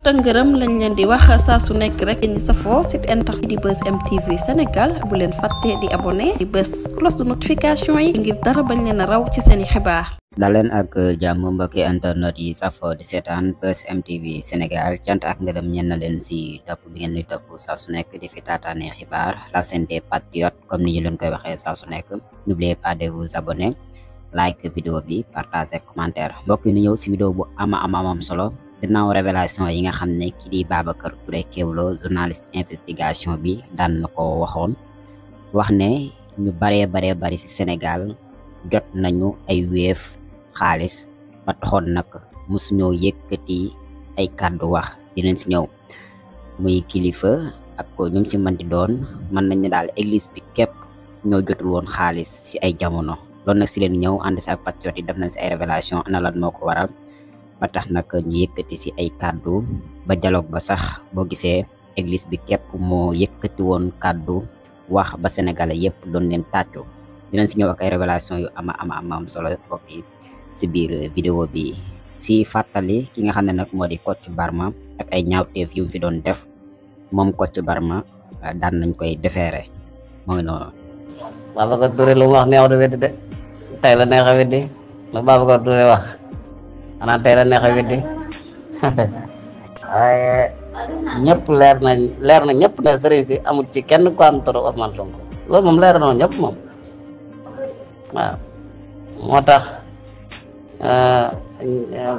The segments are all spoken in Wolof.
tëngërëm lañ leen di wax saa su nekk rek ñi safoo site internet di Buzz M TV Sénégal bu leen fàtte di abonné di bës cloche de notification yi ngir dara bañ leen a raw ci seeni xibaar. daleen ak jàmm mbokki internet yi safoo di seetaan Buzz M TV Sénégal cant ak ngërëm ñen na leen si topp bi ngeen di topp saa su nekk di fi taataane xibaar la chaîne des patriotes comme ni ñu leen koy waxee saa su nekk n'oubliez pas de vous abonner like vidéo bi partager commentaire mbokk yi ñu ñëw si vidéo bu amam solo. ginnaaw révélation yi nga xam ne kii di Babacar Touré Kewoulo journaliste investigation bi daan na ko waxoon wax ne ñu bari ci Sénégal jot nañu ay wéef xaalis ba taxoon nag mosuñoo yëkkati ay kàddu wax dinañ si ñëw muy kilifa ak ko ñum si mën di doon mën nañ ne daal église bi képp ñoo jotul woon xaalis si ay jamono loolu nag si leen ñëw ànd si ak patriote yi def nañ si ay révélation ana lan moo ko waral ba tax nag ñu yëkkati si ay kàddu ba dialogue ba sax boo gisee église bi képp moo yëkkati woon kàddu wax ba sénégalais yëpp doon leen tàccu dinañ si ñëw ak ay révélation yu am solo bokk yi si biir vidéo bi si fàttali ki nga xam ne nag moo di Kocc Barma ak ay ñaawteef yu mu fi doon def moom Kocc Barma daan nañ koy defeere moo ngi noonu. Babacar Touré lu mu wax neex du weddi de tey la neex a weddi lu Babacar Touré wax xanaa tey la neex a weddi waaye ñëpp leer na ñëpp ne sëriñ si amul ci kenn ku am toro Ousmane Sonko loolu moom leer na ñëpp moom waaw moo tax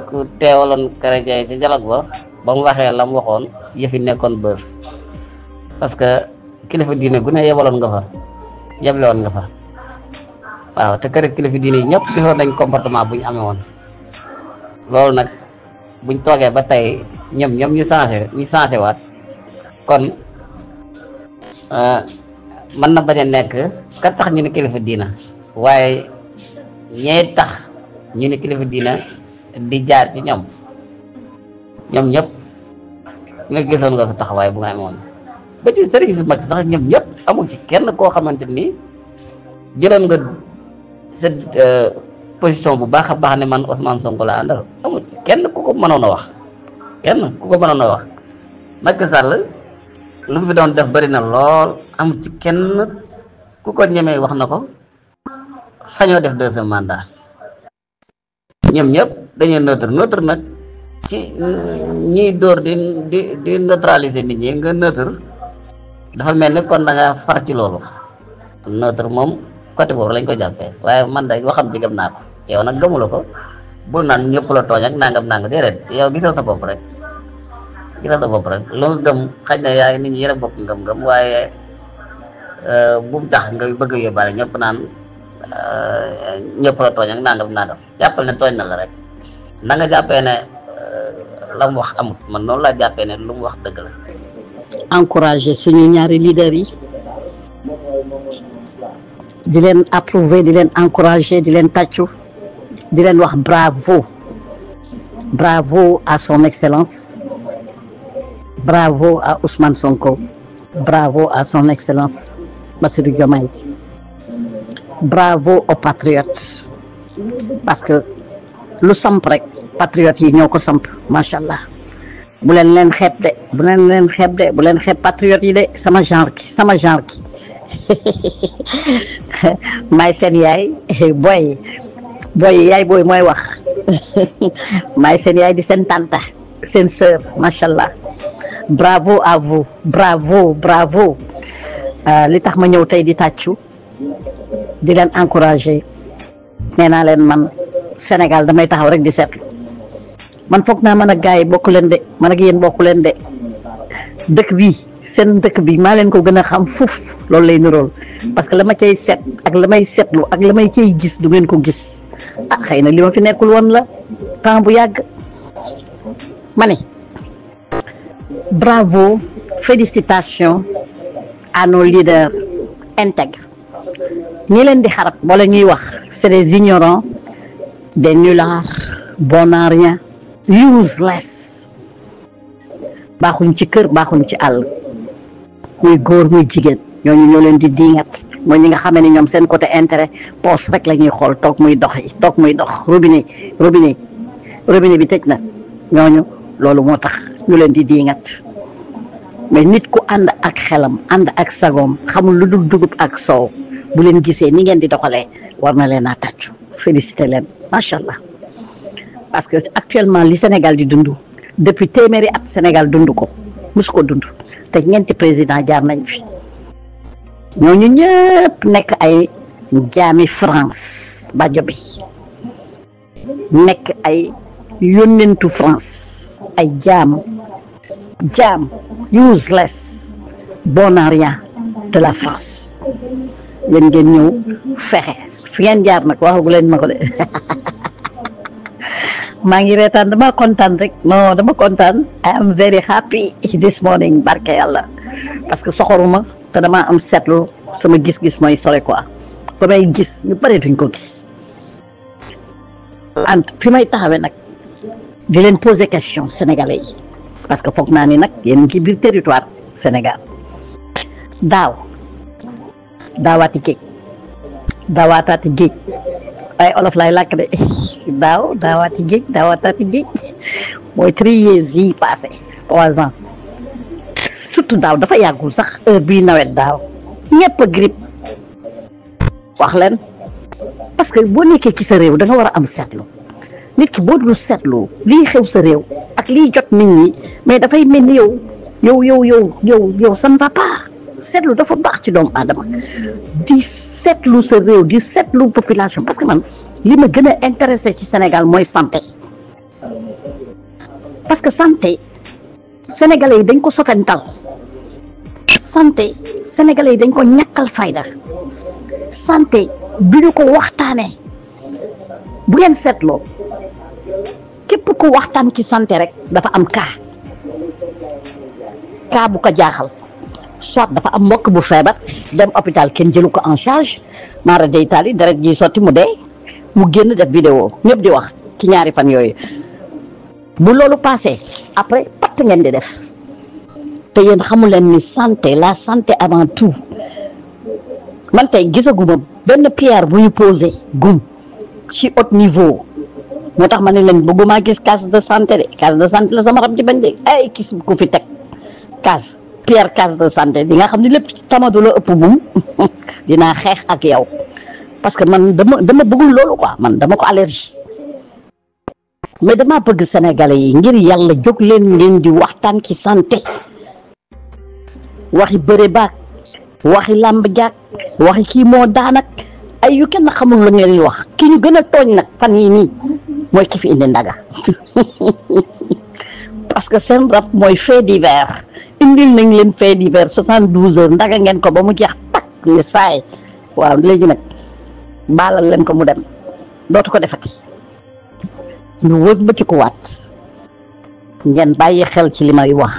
ku teewaloon chrétien yi ci dialogue ba mu waxee la mu waxoon yëfi nekkoon bës parce que kilifa diine gu ne yebaloon nga fa yeblewoon nga fa waaw te kër kilifa diine yi ñëpp gisoon nañ comportement bu ñu amee woon loolu nag buñ toogee ba tey ñoom ñu changé waat kon mën na bañ a nekk ka tax ñu ne kilifa diina waaye ñee tax ñu ne kilifa diina di jaar ci ñoom ñëpp nga gisoon nga sa taxawaay bu nga amoon ba ci sëriñ si mag sax ñoom ñëpp amul ci kenn koo xamante ni jëloon nga sa position bu baax a baax ne man Ousmane Sonko la àndal amul ci kenn ku ko mënoon a wax Macky Sall lu mu fi doon def bëri na lool amul ci kenn ku ko ñemee wax na ko sañoo def deuxième mandat ñoom ñëpp dañuy neutre nag ci ñiy dóor di neutraliser nit ñi nga neutre dafa mel ni kon da nga far ci loolu neutre moom côté boobu lañ ko jàppee waaye man day waxam ci gëm naa ko yow nag gëmula ko bul naan ñëpp la tooñ ak nangam déedéet yow gisal sa bopp rek lu nga gëm xaj na yaay nit ñi yéen a bokk ngëm-ngëm waaye bu mu tax nga bëgg a yóbbaale ñëpp naan ñëpp la tooñ ak nangam jàppal ne tooñ na la rek na nga jàppee ne la mu wax amut man noonu laa jàppee ne lu mu wax dëgg la. encouragé suñu ñaari leader yi di leen approuver di leen encourager di leen tàccu di leen wax bravo à son excellence bravo à Ousmane Sonko bravo à son excellence Bassirou Diomaye bravo aux patriotes parce que lu samp rek patriotes yi ñoo ko samp macha allah bu leen xeeb de bu leen xeeb patriotes yi de sama genre ki maay seen yaay booy yaay booy mooy wax maay seen yaay di seen tanta seen sœur macha allah bravo à vous bravo li tax ma ñëw tey di tàccu di leen encourager nee naa leen man Sénégal damay taxaw rek di seetlu man foog naa man ak gars yi bokku leen de man ak yéen bokku leen de dëkk bi seen dëkk bi maa leen ko gën a xam fuuf loolu lay nirool parce que la ma cay seet ak la may seetlu ak la may cay gis du ngeen ko gis xëy na li ma fi nekkul woon la temps bu yàgg ma ne bravo félicitations à nos leaders intègres ñi leen di xarab wala ñuy wax c'est des ignorants des nullards bons à rien useless baaxuñ ci kër baaxuñ ci àll muy góor muy jigéen ñooñu ñoo leen di diingat mooy ñi nga xamee ne ñoom seen côté intérêt poste rek la ñuy xool toog muy dox robinet bi tëj na ñooñu loolu moo tax ñu leen di diingat mais nit ku ànd ak xelam ànd ak sagoom xamul lu dul dugub ak soow bu leen gisee ni ngeen di doxalee war na leen a tàccu félicité leen macha allah parce que actuellement li Sénégal di dund depuis téeméeri at Sénégal dund ko musu ko dund te ñeenti président jaar nañ fi ñooñu ñëpp nekk ay jaami France bajo bi nekk ay yónnentu France ay jaam useless bon à rien de la France yéen ngeen ñëw fexe fi ngeen jaar nag waxagu leen ma ko de maa ngi reetaan dama kontaan rek non dama kontaan I am very happy this morning barke yàlla parce que soxoruma te dama am seetlu sama gis-gis mooy sore quoi ba may gis ñu bare duñ ko gis and fi may taxawee nag di leen poser question sénégalais yi parce que foog naa ni nag yéen ngi biir territoire Sénégal daawaati géej ay olof lay làkk de daawaati géej mooy 3 years yi passé 3 ans surtout daaw dafa yàggul sax heure bii nawet daaw ñëpp a grippe wax leen parce que boo nekkee ci sa réew da nga war a am seetlu nit ki boo dul seetlu lii xew sa réew ak lii jot nit ñi mais dafay mel ni yow ça ne va pas seetlu dafa baax ci doomu aadama di seetlu sa réew di seetlu population parce que man li ma gën a intéressé ci Sénégal mooy santé parce que santé sénégalais yi dañ ko sofental santé sénégalais yi dañ ko ñàkkal fayda santé bi ñu ko waxtaanee bu ngeen seetloo képp ku waxtaan ci santé rek dafa am cas bu ko jaaxal soit dafa am mbokk bu feebar dem hôpital kenn jëlu ko en charge maara day taali deret ji sotti mu dee mu génn def vidéo ñëpp di wax ci ñaari fan yooyu bu loolu passé après patt ngeen di def te yéen xamu leen ni la santé avant tout man tey gisaguma benn pierre bu ñu posé gum ci haut niveau moo tax ma ne leen bëgguma gis case de santé la sama rab di bañ de ay kis ku fi teg case de santé di nga xam ne lépp tamadu la ëpp bum dinaa xeex ak yow parce que man dama bëggul loolu quoi man dama ko allergie mais dama bëgg sénégalais yi ngir yàlla jóg leen ngeen di waxtaan ci santé waxi bëre baak waxi làmb jaak waxi kii moo daanak ay yu kenn xamul la ngeen wax ki ñu gën a tooñ nag fan yi nii mooy ki fi indi ndaga parce que seen rap mooy fait divers indil nañ leen fait divers 72 heures ndaga ngeen ko ba mu jeex takk ni saay waaw léegi nag baalal leen ko mu dem dootu ko defati ñu wër ba ci ko waat ngeen bàyyi xel ci li may wax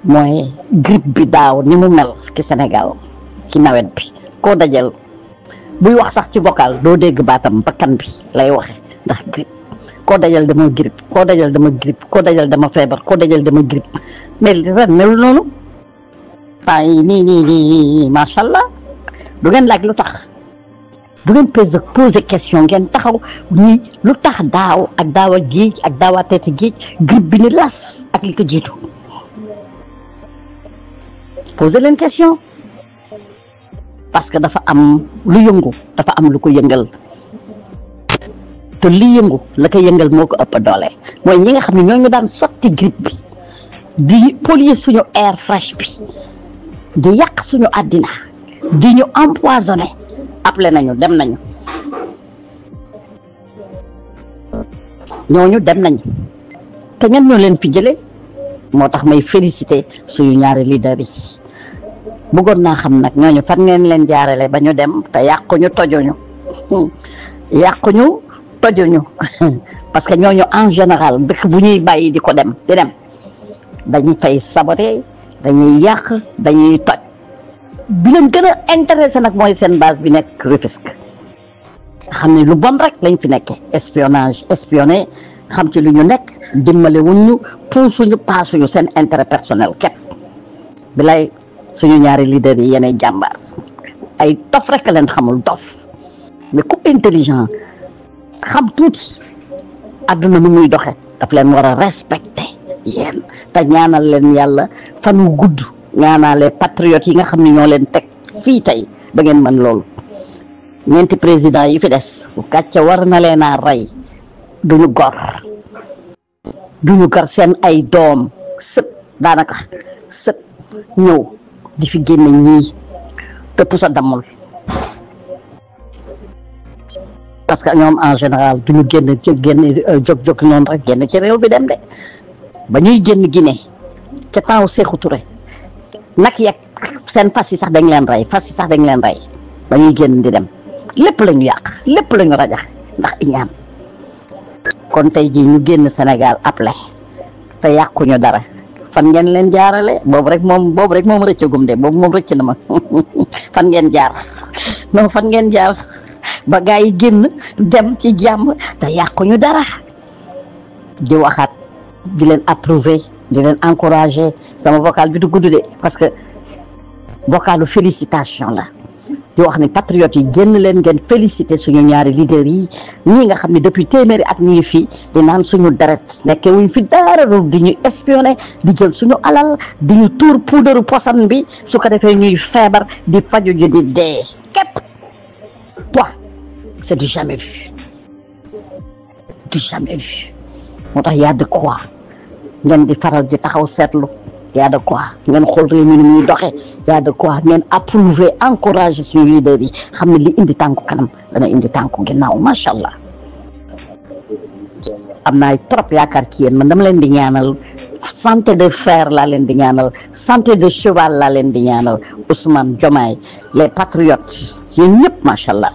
mooy grippe bi daaw ni mu mel ci Sénégal ci nawet bi koo dajal buy wax sax ci vocal doo dégg baatam bakkan bi lay waxe ndax grippe koo dajal dama grippe koo dajal dama feebar koo dajal dama grippe mais ren melu noonu ay nii macha allah du ngeen laaj lu tax du ngeen poser question ngeen taxaw ni lu tax daaw ak daawa géej ak daawateeti géej grippe bi ni las ak li ko jiitu poser leen question parce que dafa am lu yëngu dafa am lu ko yëngal te li yëngu la ko yëngal moo ko ëpp doole mooy ñi nga xam ne ñooñu daan sotti grippe bi di polluer suñu air fraîche bi di yàq suñu àddina di ñu empoisonné appelé nañu dem nañu ñooñu dem nañu te ñan ñoo leen fi jëlee moo tax may féliciter suñu ñaari leader yi bëggoon naa xam nag ñooñu fan ngeen leen jaarale ba ñu dem te yàquñu tojuñu parce que ñooñu en général dëkk bu ñuy bàyyi di ko dem di dem dañuy fay saboter dañuy yàq dañuy toj bi leen gën a intéressé nag mooy seen base bi nekk Rufisque xam ne lu bon rek lañ fi nekkee espionné xam ci lu ñu nekk dimbale wuñu puusuñu paasuñu seen intérêt personnel képp bi lay suñu ñaari leader yi yeneen jàmbaar ay dof rek leen xamul dof mais ku intelligent xam tuuti àdduna nu muy doxe daf leen war a respecter yéen te ñaanal leen yàlla fan wu gudd ñaanaale patriotes yi nga xam ne ñoo leen teg fii tey ba ngeen mën loolu. ñeenti président yi fi des bu kàcce war na leen a rey duñu gor seen ay doom sët daanaka sët ñëw di fi génne ñii te pusa damul parce que ñoom en général duñu jóg noonu rek génn ci réew bi dem de ba ñuy génn Guinée ca temps Sékou Touré nag yeeg seen fas yi sax dañ leen rey ba ñuy génn di dem lépp la ñu yàq lépp la ñu rajaxe ndax iñaan kon tey jii ñu génn Sénégal appelé te yàquñu dara fan ngeen leen jaarale boobu rek moom rëccagum de boobu moom rëcc na ma fan ngeen jaar non fan ngeen jaar ba gaa yi génn dem ci jàmm te yàquñu dara di waxaat di leen approuver di leen encourager sama vocal bi du gudd de parce que vocalu félicitation la di wax ni patriotes yi génn leen ngeen féliciter suñu ñaari leaders yi ñii nga xam ne depuis téeméeri at ñi ngi fii di naan suñu deret nekke wuñ fi dara di ñu espionner di jël suñu alal di ñu tuur puudaru posan bi su ko defee ñuy feebar di faju ju di dee képp toi c'est du jamais vu moo tax y a de quoi ngeen di faral di taxaw seetlu y a de quoi ngeen xool réew mi ni muy doxee y a de quoi ngeen approuver encourager suñu leader yi xam ne li indi tànku kanam dana indi tànku ginnaaw macha allah. am naa trop yaakaar ci yéen man dama leen di ñaanal santé de fer laa leen di ñaanal santé de cheval laa leen di ñaanal Ousmane Diomaye les patriotes yéen ñëpp macha allah.